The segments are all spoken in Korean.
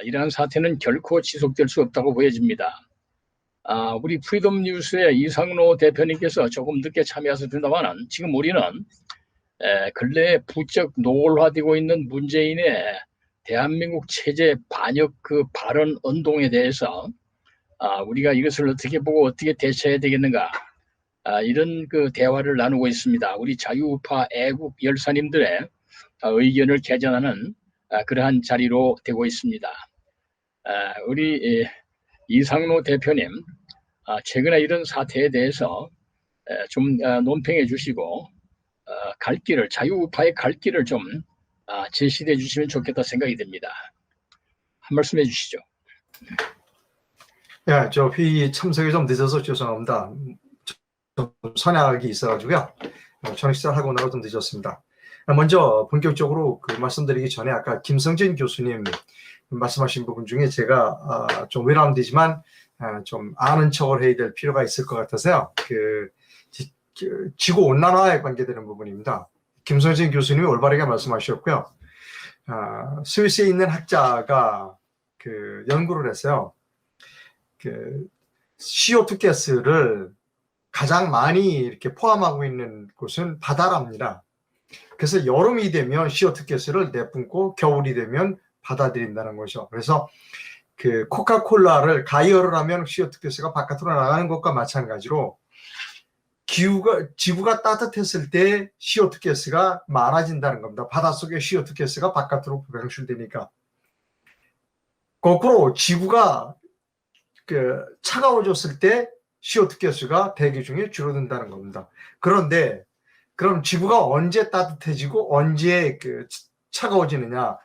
이러한 사태는 결코 지속될 수 없다고 보여집니다. 우리 프리덤 뉴스의 이상로 대표님께서 조금 늦게 참여하셨습니다만 지금 우리는 근래에 부쩍 노골화되고 있는 문재인의 대한민국 체제 반역 그 발언 운동에 대해서 우리가 이것을 어떻게 보고 어떻게 대처해야 되겠는가 이런 그 대화를 나누고 있습니다. 우리 자유우파 애국 열사님들의 의견을 개전하는 그러한 자리로 되고 있습니다. 우리 이상로 대표님 최근에 이런 사태에 대해서 좀 논평해 주시고 갈 길을 자유우파의 갈 길을 좀 제시해 주시면 좋겠다 생각이 듭니다. 한 말씀 해주시죠. 네, 저 회의 참석이 좀 늦어서 죄송합니다. 좀 선약이 있어가지고요. 저녁 식사하고 나서 좀 늦었습니다. 먼저 본격적으로 그 말씀드리기 전에 아까 김성진 교수님 말씀하신 부분 중에 제가 좀 외람되지만 좀 아는 척을 해야 될 필요가 있을 것 같아서요. 지구 온난화에 관계되는 부분입니다. 김성진 교수님이 올바르게 말씀하셨고요. 스위스에 있는 학자가 그 연구를 했어요. 그 CO2 가스를 가장 많이 이렇게 포함하고 있는 곳은 바다랍니다. 그래서 여름이 되면 CO2 가스를 내뿜고 겨울이 되면 받아들인다는 거죠. 그래서 그 코카콜라를 가열을 하면 CO2 가스가 바깥으로 나가는 것과 마찬가지로 지구가 따뜻했을 때 CO2 가스가 많아진다는 겁니다. 바닷속에 CO2 가스가 바깥으로 방출되니까. 거꾸로 지구가 그 차가워졌을 때 CO2 가스가 대기 중에 줄어든다는 겁니다. 그런데 그럼 지구가 언제 따뜻해지고 언제 그 차가워지느냐?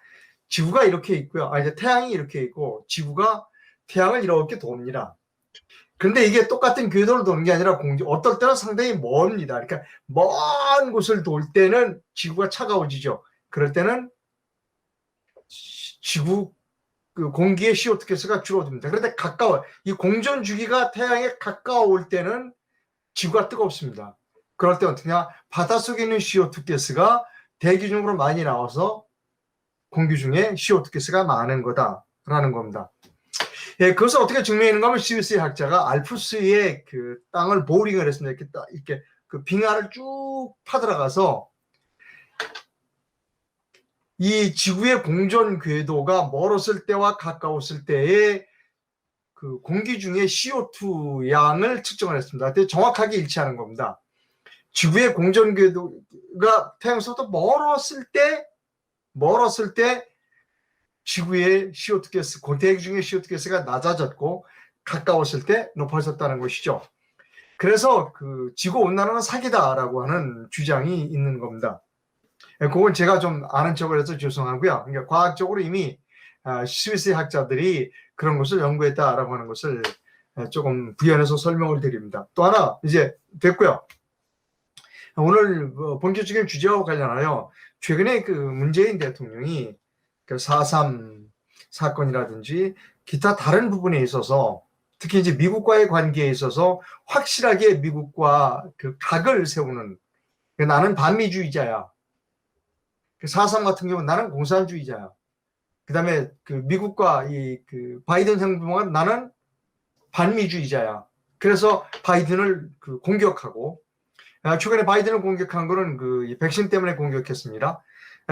지구가 이렇게 있고요. 이제 태양이 이렇게 있고 지구가 태양을 이렇게 돕니다. 그런데 이게 똑같은 궤도를 도는 게 아니라 어떨 때는 상당히 멉니다. 그러니까 먼 곳을 돌 때는 지구가 차가워지죠. 그럴 때는 지구 그 공기의 CO2 가스가 줄어듭니다. 그런데 가까워 이 공전 주기가 태양에 가까울 때는 지구가 뜨겁습니다. 그럴 때 어떻게 하냐? 바닷속에 있는 CO2 가스가 대기 중으로 많이 나와서 공기 중에 CO2 가스가 많은 거다라는 겁니다. 예, 그것을 어떻게 증명하는가 하면 스위스의 학자가 알프스의 그 땅을 보링을 했습니다. 이렇게 그 빙하를 쭉 파들어가서 이 지구의 공전 궤도가 멀었을 때와 가까웠을 때의 그 공기 중에 CO2 양을 측정을 했습니다. 정확하게 일치하는 겁니다. 지구의 공전 궤도가 태양에서부터 멀었을 때 지구의 CO2 가스, 대기 중의 CO2 가스가 낮아졌고 가까웠을 때 높아졌다는 것이죠. 그래서 그 지구 온난화는 사기다라고 하는 주장이 있는 겁니다. 그건 제가 좀 아는 척을 해서 죄송하고요. 그러니까 과학적으로 이미 스위스 학자들이 그런 것을 연구했다라고 하는 것을 조금 부연해서 설명을 드립니다. 또 하나 이제 됐고요. 오늘 본격적인 주제와 관련하여 최근에 그 문재인 대통령이 그 4.3 사건이라든지 기타 다른 부분에 있어서 특히 이제 미국과의 관계에 있어서 확실하게 미국과 그 각을 세우는 나는 반미주의자야. 4.3 같은 경우는 나는 공산주의자야. 그 다음에 그 미국과 그 바이든 행정부가 나는 반미주의자야. 그래서 바이든을 그 공격하고 최근에 바이든을 공격한 거는 그 백신 때문에 공격했습니다.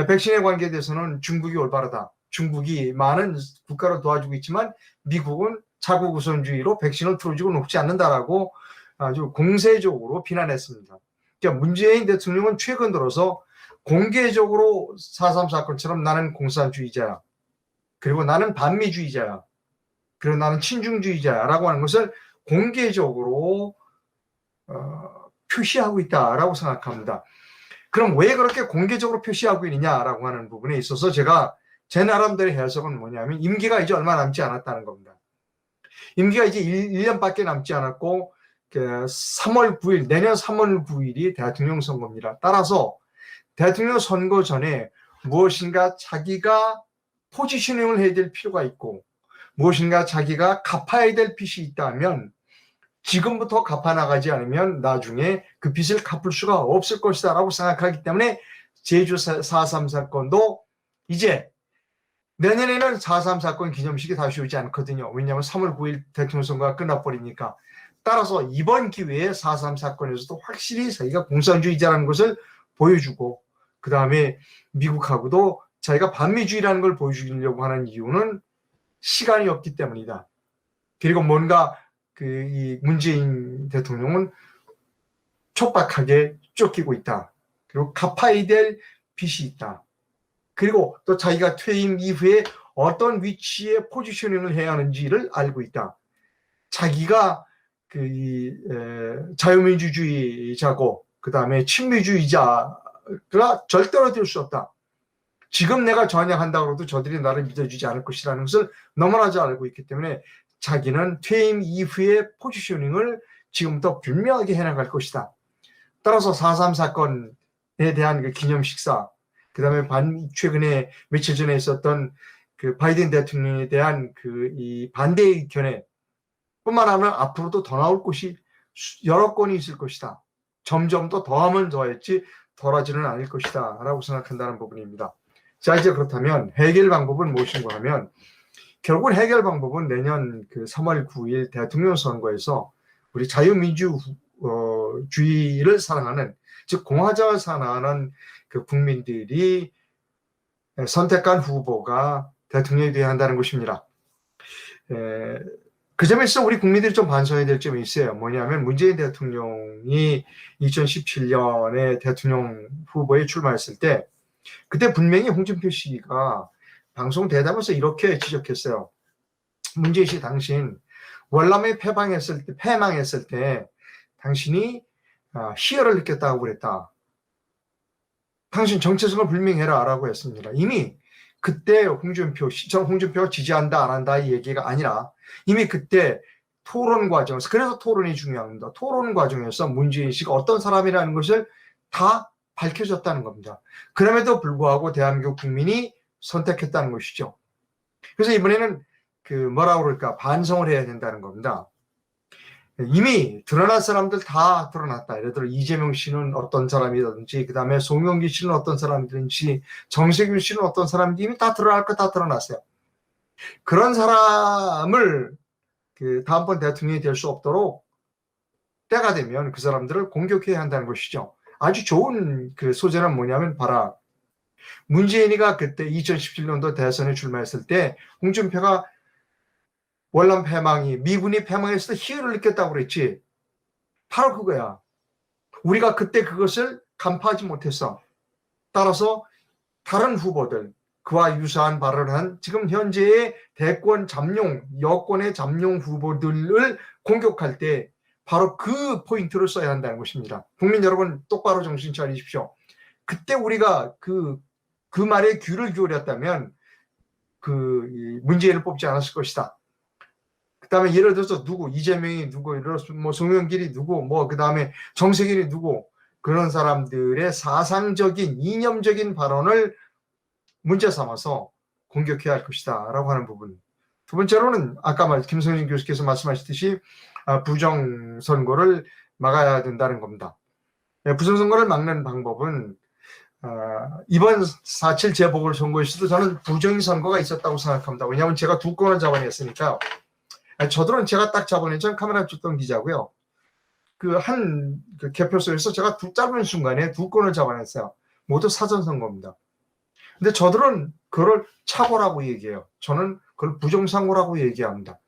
백신에 관계돼서는 중국이 올바르다. 중국이 많은 국가를 도와주고 있지만 미국은 자국 우선주의로 백신을 틀어주고 녹지 않는다라고 아주 공세적으로 비난했습니다. 그러니까 문재인 대통령은 최근 들어서 공개적으로 4.3 사건처럼 나는 공산주의자야. 그리고 나는 반미주의자야. 그리고 나는 친중주의자라고 하는 것을 공개적으로 표시하고 있다라고 생각합니다. 그럼 왜 그렇게 공개적으로 표시하고 있느냐라고 하는 부분에 있어서 제가 제 나름대로 해석은 뭐냐면 임기가 이제 얼마 남지 않았다는 겁니다. 임기가 이제 1년밖에 남지 않았고 3월 9일 내년 3월 9일이 대통령 선거입니다. 따라서 대통령 선거 전에 무엇인가 자기가 포지셔닝을 해야 될 필요가 있고 무엇인가 자기가 갚아야 될 빚이 있다면 지금부터 갚아나가지 않으면 나중에 그 빚을 갚을 수가 없을 것이다 라고 생각하기 때문에 제주 4.3 사건도 이제 내년에는 4.3 사건 기념식이 다시 오지 않거든요. 왜냐하면 3월 9일 대통령 선거가 끝나버리니까. 따라서 이번 기회에 4.3 사건에서도 확실히 자기가 공산주의자라는 것을 보여주고, 그 다음에 미국하고도 자기가 반미주의라는 걸 보여주려고 하는 이유는 시간이 없기 때문이다. 그리고 뭔가 이 문재인 대통령은 촉박하게 쫓기고 있다. 그리고 갚아야 될 빚이 있다. 그리고 또 자기가 퇴임 이후에 어떤 위치에 포지셔닝을 해야 하는지를 알고 있다. 자기가 자유민주주의자고 그 다음에 친미주의자가 절대로 될 수 없다. 지금 내가 전향한다고 해도 저들이 나를 믿어주지 않을 것이라는 것을 너무나 잘 알고 있기 때문에 자기는 퇴임 이후의 포지셔닝을 지금부터 분명하게 해나갈 것이다. 따라서 4.3 사건에 대한 그 기념식사, 그 다음에 최근에 며칠 전에 있었던 그 바이든 대통령에 대한 이 반대 의견에 뿐만 아니라 앞으로도 더 나올 것이 여러 건이 있을 것이다. 점점 더 더하면 더했지 덜하지는 않을 것이다 라고 생각한다는 부분입니다. 자, 이제 그렇다면 해결 방법은 무엇인가 하면 결국은 해결 방법은 내년 3월 9일 대통령 선거에서 우리 자유민주주의를 사랑하는, 즉 공화정을 사랑하는 그 국민들이 선택한 후보가 대통령이 되어야 한다는 것입니다. 그 점에서 우리 국민들이 좀 반성해야 될 점이 있어요. 뭐냐면 문재인 대통령이 2017년에 대통령 후보에 출마했을 때 그때 분명히 홍준표 씨가 방송 대담에서 이렇게 지적했어요. 문재인 씨, 당신 월남에 패망했을 때 당신이 희열을 느꼈다고 그랬다. 당신 정체성을 불명해라 라고 했습니다. 이미 그때 홍준표가 지지한다 안 한다 이 얘기가 아니라 이미 그때 토론 과정에서, 그래서 토론이 중요합니다. 토론 과정에서 문재인 씨가 어떤 사람이라는 것을 다 밝혀졌다는 겁니다. 그럼에도 불구하고 대한민국 국민이 선택했다는 것이죠. 그래서 이번에는 뭐라고 그럴까, 반성을 해야 된다는 겁니다. 이미 드러날 사람들 다 드러났다. 예를 들어 이재명 씨는 어떤 사람이든지, 그 다음에 송영기 씨는 어떤 사람이든지, 정세균 씨는 어떤 사람인지 이미 다 드러날 거 다 드러났어요. 그런 사람을 다음번 대통령이 될 수 없도록 때가 되면 그 사람들을 공격해야 한다는 것이죠. 아주 좋은 소재는 뭐냐면 봐라. 문재인이가 그때 2017년도 대선에 출마했을 때 홍준표가 월남 패망이, 미군이 패망했을 때 희열을 느꼈다고 그랬지. 바로 그거야. 우리가 그때 그것을 간파하지 못했어. 따라서 다른 후보들, 그와 유사한 발언을 한 지금 현재의 대권 잠룡, 여권의 잠룡 후보들을 공격할 때 바로 그 포인트를 써야 한다는 것입니다. 국민 여러분, 똑바로 정신 차리십시오. 그때 우리가 그 말에 귀를 기울였다면 문재인을 뽑지 않았을 것이다. 그 다음에 예를 들어서 누구, 이재명이 누구, 예를 들어서 뭐 송영길이 누구, 그 다음에 정세균이 누구, 그런 사람들의 사상적인, 이념적인 발언을 문제 삼아서 공격해야 할 것이다 라고 하는 부분. 두 번째로는 아까 김성진 교수께서 말씀하셨듯이 부정선거를 막아야 된다는 겁니다. 부정선거를 막는 방법은 이번 4.7 재보궐선거에서도 저는 부정의 선거가 있었다고 생각합니다. 왜냐하면 제가 두 건을 잡아냈으니까요. 저들은 제가 딱 잡아냈죠. 카메라 찍던 기자고요. 한 개표소에서 제가 짧은 순간에 두 건을 잡아냈어요. 모두 사전선거입니다. 근데 저들은 그걸 착오라고 얘기해요. 저는 그걸 부정선거라고 얘기합니다.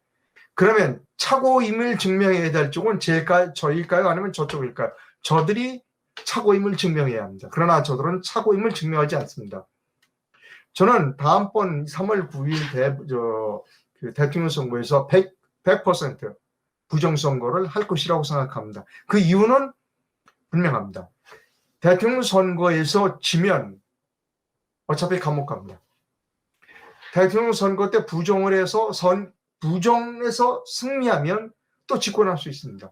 그러면 착오임을 증명해야 될 쪽은 저일까요? 아니면 저쪽일까요? 저들이 착오임을 증명해야 합니다. 그러나 저들은 착오임을 증명하지 않습니다. 저는 다음번 3월 9일 대통령 선거에서 100% 부정선거를 할 것이라고 생각합니다. 그 이유는 분명합니다. 대통령 선거에서 지면 어차피 감옥 갑니다. 대통령 선거 때 부정을 해서 부정에서 승리하면 또 집권할 수 있습니다.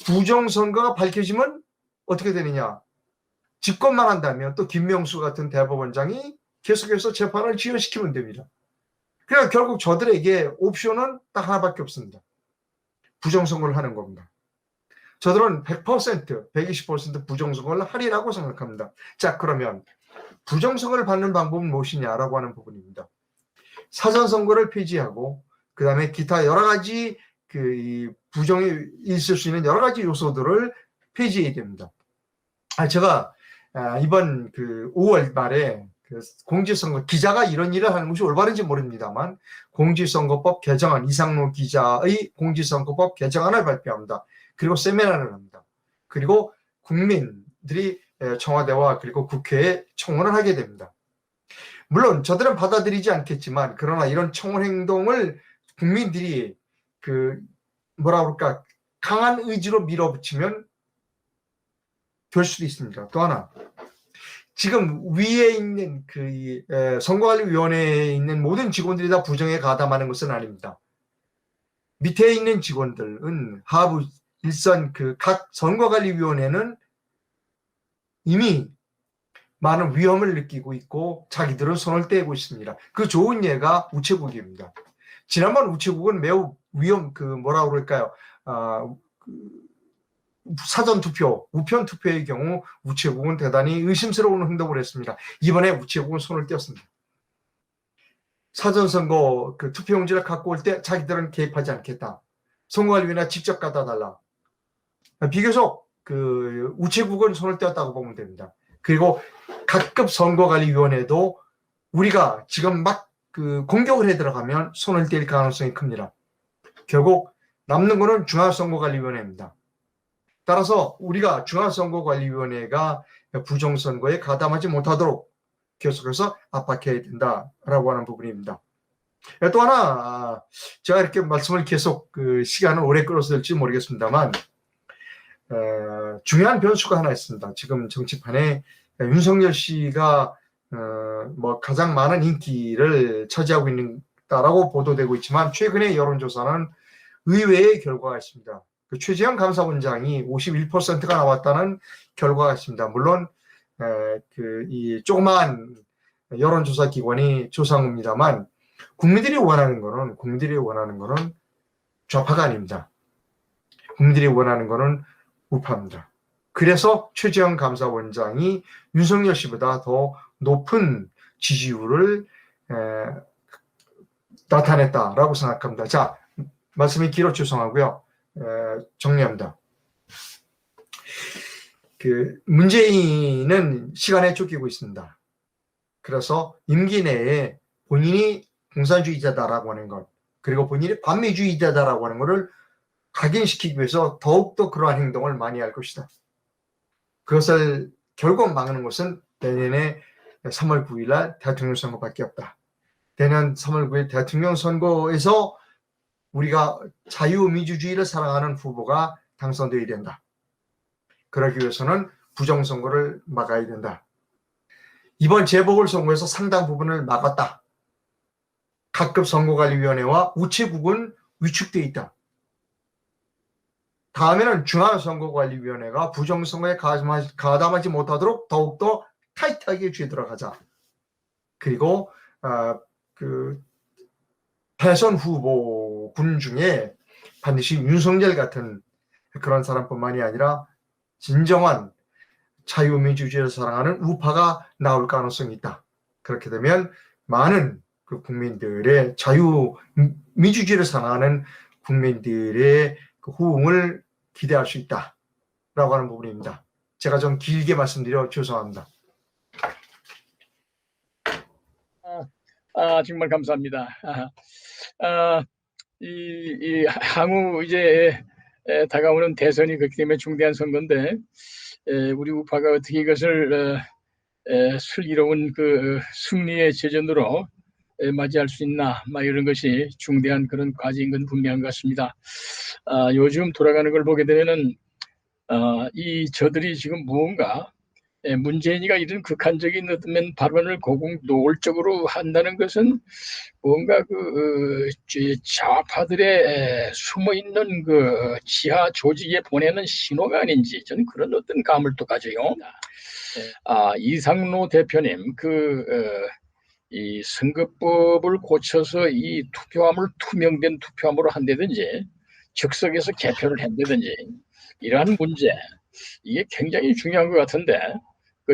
부정선거가 밝혀지면 어떻게 되느냐? 집권만 한다면 또 김명수 같은 대법원장이 계속해서 재판을 지연시키면 됩니다. 그러니까 결국 저들에게 옵션은 딱 하나밖에 없습니다. 부정선거를 하는 겁니다. 저들은 100%, 120% 부정선거를 하리라고 생각합니다. 자, 그러면 부정선거를 받는 방법은 무엇이냐라고 하는 부분입니다. 사전 선거를 폐지하고 그다음에 기타 여러 가지 이 부정이 있을 수 있는 여러 가지 요소들을 폐지해야 됩니다. 제가 이번 5월 말에 공직선거 기자가 이런 일을 하는 것이 올바른지 모릅니다만 공직선거법 개정안 이상로 기자의 공직선거법 개정안을 발표합니다. 그리고 세미나를 합니다. 그리고 국민들이 청와대와 그리고 국회에 청원을 하게 됩니다. 물론 저들은 받아들이지 않겠지만 그러나 이런 청원 행동을 국민들이 강한 의지로 밀어붙이면 될 수도 있습니다. 또 하나 지금 위에 있는 선거관리위원회에 있는 모든 직원들이 다 부정에 가담하는 것은 아닙니다. 밑에 있는 직원들은 하부 일선 각 선거관리위원회는 이미 많은 위험을 느끼고 있고 자기들은 손을 떼고 있습니다. 그 좋은 예가 우체국입니다. 지난번 우체국은 매우 사전투표, 우편투표의 경우 우체국은 대단히 의심스러운 행동을 했습니다. 이번에 우체국은 손을 떼었습니다. 사전선거 투표용지를 갖고 올 때 자기들은 개입하지 않겠다. 선거관리위원회 직접 갖다 달라. 비교적 우체국은 손을 떼었다고 보면 됩니다. 그리고 각급 선거관리위원회도 우리가 지금 막 공격을 해 들어가면 손을 뗄 가능성이 큽니다. 결국 남는 거는 중앙선거관리위원회입니다. 따라서 우리가 중앙선거관리위원회가 부정선거에 가담하지 못하도록 계속해서 압박해야 된다라고 하는 부분입니다. 또 하나 제가 이렇게 말씀을 계속 시간을 오래 끌어서 될지 모르겠습니다만 중요한 변수가 하나 있습니다. 지금 정치판에 윤석열 씨가 가장 많은 인기를 차지하고 있다라고 보도되고 있지만 최근의 여론조사는 의외의 결과가 있습니다. 최재형 감사원장이 51%가 나왔다는 결과가 있습니다. 물론 이 조그마한 여론조사 기관이 조사한 겁니다만 국민들이 원하는 거는 좌파가 아닙니다. 국민들이 원하는 거는 우파입니다. 그래서 최재형 감사원장이 윤석열 씨보다 더 높은 지지율을 나타냈다라고 생각합니다. 자, 말씀이 길어 죄송하고요. 정리합니다. 문재인은 시간에 쫓기고 있습니다. 그래서 임기 내에 본인이 공산주의자다라고 하는 것, 그리고 본인이 반미주의자다라고 하는 것을 각인시키기 위해서 더욱더 그러한 행동을 많이 할 것이다. 그것을 결국 막는 것은 내년에 3월 9일 날 대통령 선거밖에 없다. 내년 3월 9일 대통령 선거에서 우리가 자유민주주의를 사랑하는 후보가 당선되어야 된다. 그러기 위해서는 부정선거를 막아야 된다. 이번 재보궐선거에서 상당 부분을 막았다. 각급 선거관리위원회와 우체국은 위축되어 있다. 다음에는 중앙선거관리위원회가 부정선거에 가담하지 못하도록 더욱더 타이트하게 쥐어 들어가자. 그리고 대선 후보군 중에 반드시 윤석열 같은 그런 사람뿐만이 아니라 진정한 자유민주주의를 사랑하는 우파가 나올 가능성이 있다. 그렇게 되면 많은 국민들의 자유민주주의를 사랑하는 국민들의 호응을 기대할 수 있다라고 하는 부분입니다. 제가 좀 길게 말씀드려 죄송합니다. 정말 감사합니다. 향후 이제 다가오는 대선이 그렇기 때문에 중대한 선거인데 우리 우파가 어떻게 이것을 슬기로운 승리의 제전으로 맞이할 수 있나, 이런 것이 중대한 그런 과제인 건 분명한 것 같습니다. 요즘 돌아가는 걸 보게 되면은 저들이 지금 무언가 문재인이가 이런 극한적인 어떤 발언을 노골적으로 한다는 것은 뭔가 좌파들의 숨어있는 지하 조직에 보내는 신호가 아닌지 저는 그런 어떤 감을 또 가져요. 이상로 대표님 이 선거법을 고쳐서 이 투표함을 투명된 투표함으로 한다든지 즉석에서 개표를 한다든지 이러한 문제, 이게 굉장히 중요한 것 같은데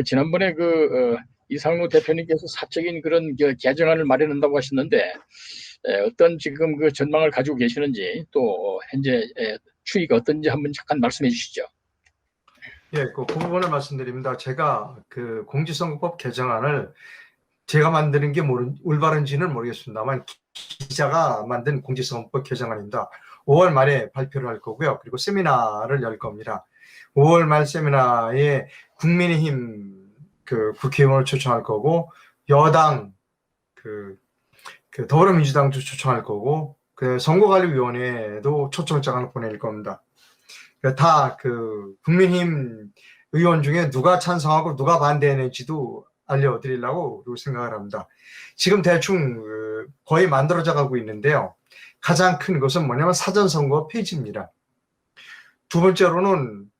지난번에 이상로 대표님께서 사적인 그런 개정안을 마련한다고 하셨는데 어떤 지금 그 전망을 가지고 계시는지 또 현재 추이가 어떤지 한번 잠깐 말씀해 주시죠. 예, 그 부분을 말씀드립니다. 제가 그 공직선거법 개정안을 제가 만드는 게 올바른지는 모르겠습니다만 기자가 만든 공직선거법 개정안입니다. 5월 말에 발표를 할 거고요. 그리고 세미나를 열 겁니다. 5월 말 세미나에 국민의힘 그 국회의원을 초청할 거고 여당 그 더불어민주당도 초청할 거고 그 선거관리위원회도 초청장을 보낼 겁니다. 다 그 국민의힘 의원 중에 누가 찬성하고 누가 반대했는지도 알려드리려고 생각을 합니다. 지금 대충 거의 만들어져 가고 있는데요. 가장 큰 것은 뭐냐면 사전선거 폐지입니다. 두 번째로는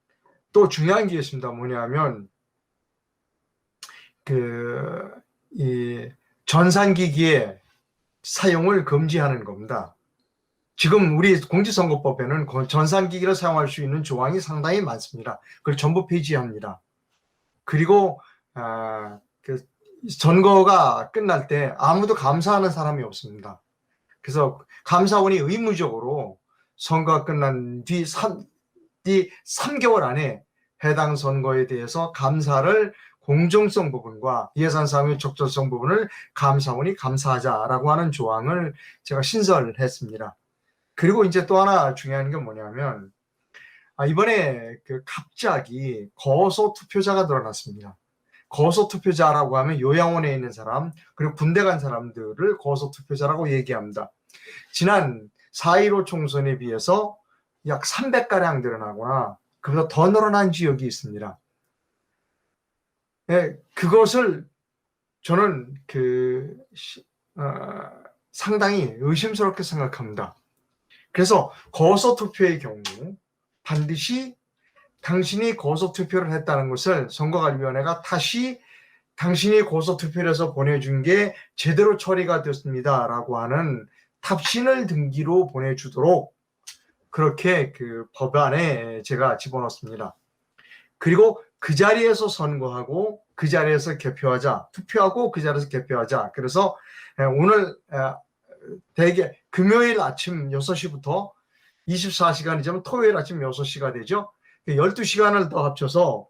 또 중요한 게 있습니다. 뭐냐면 이 전산기기의 사용을 금지하는 겁니다. 지금 우리 공직선거법에는 전산기기를 사용할 수 있는 조항이 상당히 많습니다. 그걸 전부 폐지합니다. 그리고 그 선거가 끝날 때 아무도 감사하는 사람이 없습니다. 그래서 감사원이 의무적으로 선거가 끝난 뒤 3개월 안에 해당 선거에 대해서 감사를 공정성 부분과 예산 사용의 적절성 부분을 감사원이 감사하자라고 하는 조항을 제가 신설했습니다. 그리고 이제 또 하나 중요한 게 뭐냐면 이번에 갑자기 거소 투표자가 늘어났습니다. 거소 투표자라고 하면 요양원에 있는 사람 그리고 군대 간 사람들을 거소 투표자라고 얘기합니다. 지난 4.15 총선에 비해서 약 300가량 늘어나거나 그보다 더 늘어난 지역이 있습니다. 네, 그것을 저는 상당히 의심스럽게 생각합니다. 그래서 거소투표의 경우 반드시 당신이 거소투표를 했다는 것을 선거관리위원회가 다시 당신이 거소투표를 해서 보내준 게 제대로 처리가 됐습니다라고 하는 답신을 등기로 보내주도록 그렇게 그 법안에 제가 집어넣습니다. 그리고 그 자리에서 선거하고 그 자리에서 개표하자, 투표하고 그 자리에서 개표하자. 그래서 오늘 대개 금요일 아침 6시부터 24시간이지만 토요일 아침 6시가 되죠. 12시간을 더 합쳐서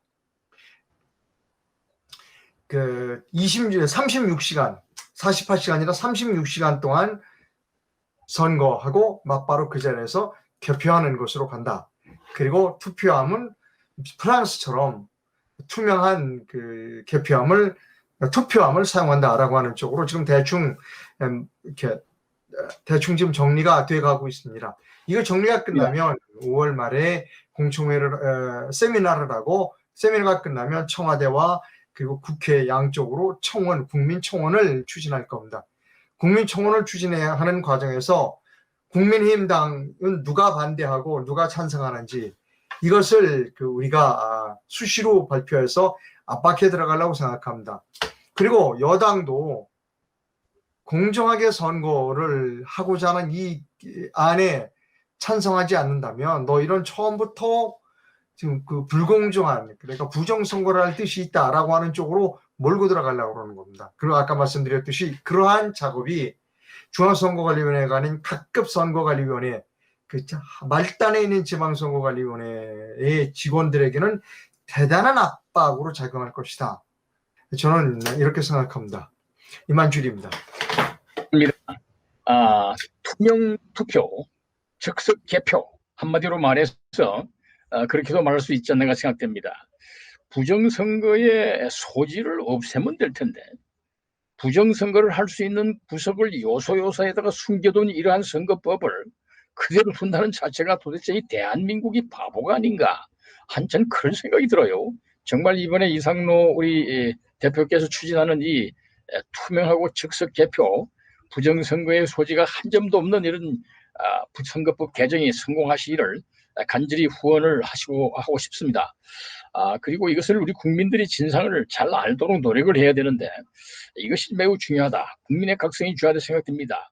36시간, 48시간이라 36시간 동안 선거하고 맞바로 그 자리에서 개표하는 것으로 간다. 그리고 투표함은 프랑스처럼 투명한 투표함을 사용한다라고 하는 쪽으로 지금 대충 지금 정리가 돼 가고 있습니다. 이거 정리가 끝나면 5월 말에 공청회를 세미나를 하고 세미나가 끝나면 청와대와 그리고 국회 양쪽으로 국민청원을 추진할 겁니다. 국민청원을 추진해야 하는 과정에서 국민의힘당은 누가 반대하고 누가 찬성하는지 이것을 우리가 수시로 발표해서 압박해 들어가려고 생각합니다. 그리고 여당도 공정하게 선거를 하고자 하는 이 안에 찬성하지 않는다면 너희는 처음부터 지금 불공정한 그러니까 부정선거를 할 뜻이 있다라고 하는 쪽으로 몰고 들어가려고 그러는 겁니다. 그리고 아까 말씀드렸듯이 그러한 작업이 중앙선거관리위원회가 아닌 각급 선거관리위원회 말단에 있는 지방선거관리위원회의 직원들에게는 대단한 압박으로 작용할 것이다. 저는 이렇게 생각합니다. 이만 줄입니다. 투명 투표, 즉석 개표 한마디로 말해서 그렇게도 말할 수 있지 않는가 생각됩니다. 부정선거의 소지를 없애면 될 텐데 부정선거를 할 수 있는 구석을 요소요소에다가 숨겨둔 이러한 선거법을 그대로 둔다는 자체가 도대체 이 대한민국이 바보가 아닌가 한참 그런 생각이 들어요. 정말 이번에 이상로 우리 대표께서 추진하는 이 투명하고 즉석 개표 부정선거의 소지가 한 점도 없는 이런 선거법 개정이 성공하시기를 간절히 후원을 하고 싶습니다. 그리고 이것을 우리 국민들이 진상을 잘 알도록 노력을 해야 되는데 이것이 매우 중요하다. 국민의 각성이 중요하다 생각됩니다.